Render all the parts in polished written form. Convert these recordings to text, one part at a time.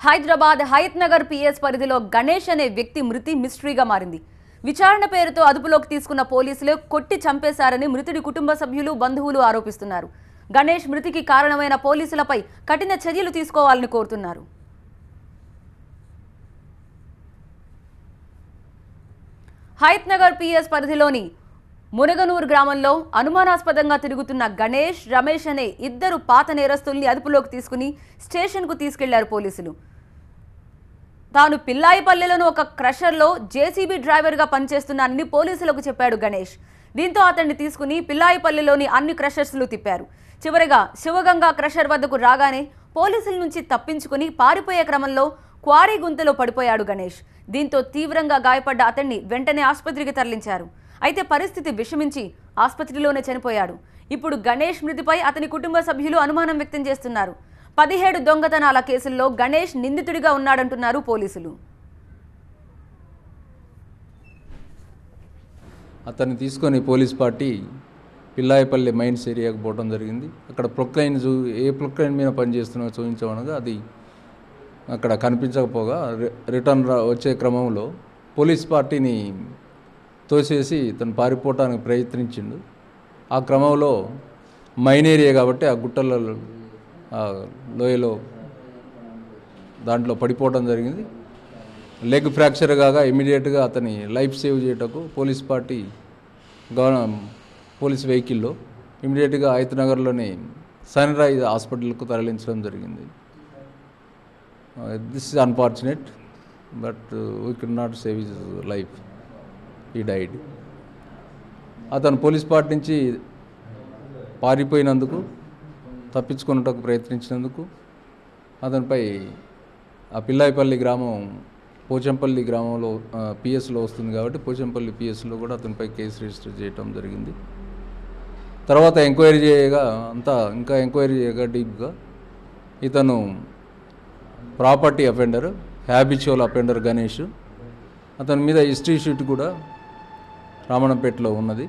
Hyderabad Hayath Nagar PS పరిధిలో గణేష్ అనే వ్యక్తి మృతి మిస్టరీగా మారింది. విచారణ పేరుతో అదుపులోకి తీసుకున్న పోలీసులు కొట్టి చంపేశారని మృతుడి కుటుంబ సభ్యులు బంధువులు ఆరోపిస్తున్నారు. గణేష్ మృతికి కారణమైన పోలీసులపై కఠిన చర్యలు తీసుకోవాలని కోరుతున్నారు. హయత్ నగర్ పిఎస్ పరిధిలోని మునగనూరు గ్రామంలో అనుమానాస్పదంగా తిరుగుతున్న గణేష్, రమేష్ అనే ఇద్దరు పాత నేరస్తుల్ని అదుపులోకి తీసుకుని స్టేషన్కు తీసుకెళ్లారు పోలీసులు. తాను పిల్లాయిపల్లెలోని ఒక క్రషర్లో జేసీబీ డ్రైవర్గా పనిచేస్తున్నానని పోలీసులకు చెప్పాడు గణేష్. దీంతో అతన్ని తీసుకుని పిల్లాయిపల్లెలోని అన్ని క్రషర్స్లు తిప్పారు. చివరిగా శివగంగా క్రషర్ వద్దకు రాగానే పోలీసుల నుంచి తప్పించుకుని పారిపోయే క్రమంలో క్వారీ గుంతలో పడిపోయాడు గణేష్. దీంతో తీవ్రంగా గాయపడ్డ అతన్ని వెంటనే ఆసుపత్రికి తరలించారు. అయితే పరిస్థితి విషమించి ఆసుపత్రిలోనే చనిపోయాడు. ఇప్పుడు గణేష్ మృతిపై అతని కుటుంబ సభ్యులు అనుమానం వ్యక్తం చేస్తున్నారు. 17 దొంగతనాల కేసుల్లో గణేష్ నిందితుడిగా ఉన్నాడంటున్నారు పోలీసులు. అతన్ని తీసుకొని పోలీస్ పార్టీ పిల్లాయిపల్లి మైన్స్ ఏరియాకు పోవడం జరిగింది. అక్కడ ప్రొక్లైన్ ఏ ప్రొక్లైన్ మీద పనిచేస్తున్నా చూపించమనగా అది అక్కడ కనిపించకపోగా రిటర్న్ వచ్చే క్రమంలో పోలీస్ పార్టీని తోసేసి తను పారిపోవటానికి ప్రయత్నించిండు. ఆ క్రమంలో మైన్ ఏరియా కాబట్టి ఆ గుట్టల లోయలో దాంట్లో పడిపోవడం జరిగింది. లెగ్ ఫ్రాక్చర్ కాగా ఇమీడియట్గా అతని లైఫ్ సేవ్ చేయటకు పోలీస్ పార్టీ పోలీస్ వెహికల్లో ఇమీడియట్గా హయత్ నగర్లోని సన్ రైజ్ హాస్పిటల్కు తరలించడం జరిగింది. This is unfortunate but we can not save his life. He died. అతను పోలీస్ పార్టీ నుంచి పారిపోయినందుకు, తప్పించుకున్నటకు ప్రయత్నించినందుకు అతనిపై ఆ పిల్లాయిపల్లి గ్రామం పోచంపల్లి గ్రామంలో పిఎస్లో వస్తుంది కాబట్టి పోచంపల్లి పిఎస్లో కూడా అతనిపై కేసు రిజిస్టర్ చేయడం జరిగింది. తర్వాత ఎంక్వైరీ చేయగా ఇంకా ఎంక్వైరీ చేయగా డీప్గా ఇతను property offender, habitual offender Ganesh. అతని మీద హిస్టరీ షీట్ కూడా రామణంపేటలో ఉన్నది.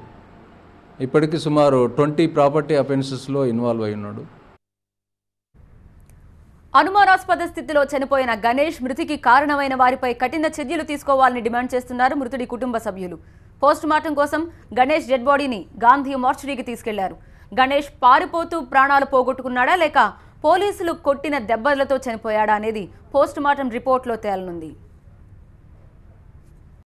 ఇప్పటికీ సుమారు 20 ప్రాపర్టీ అఫెన్సెస్లో ఇన్వాల్వ్ అయి ఉన్నాడు. అనుమానాస్పద స్థితిలో చనిపోయిన గణేష్ మృతికి కారణమైన వారిపై కఠిన చర్యలు తీసుకోవాలని డిమాండ్ చేస్తున్నారు మృతుడి కుటుంబ సభ్యులు. పోస్ట్ మార్టం కోసం గణేష్ డెడ్ బాడీని గాంధీ మార్చురీకి తీసుకెళ్లారు. గణేష్ పారిపోతూ ప్రాణాలు పోగొట్టుకున్నాడా లేక పోలీసులు కొట్టిన దెబ్బలతో చనిపోయాడా అనేది పోస్ట్ మార్టం రిపోర్ట్లో తేలనుంది.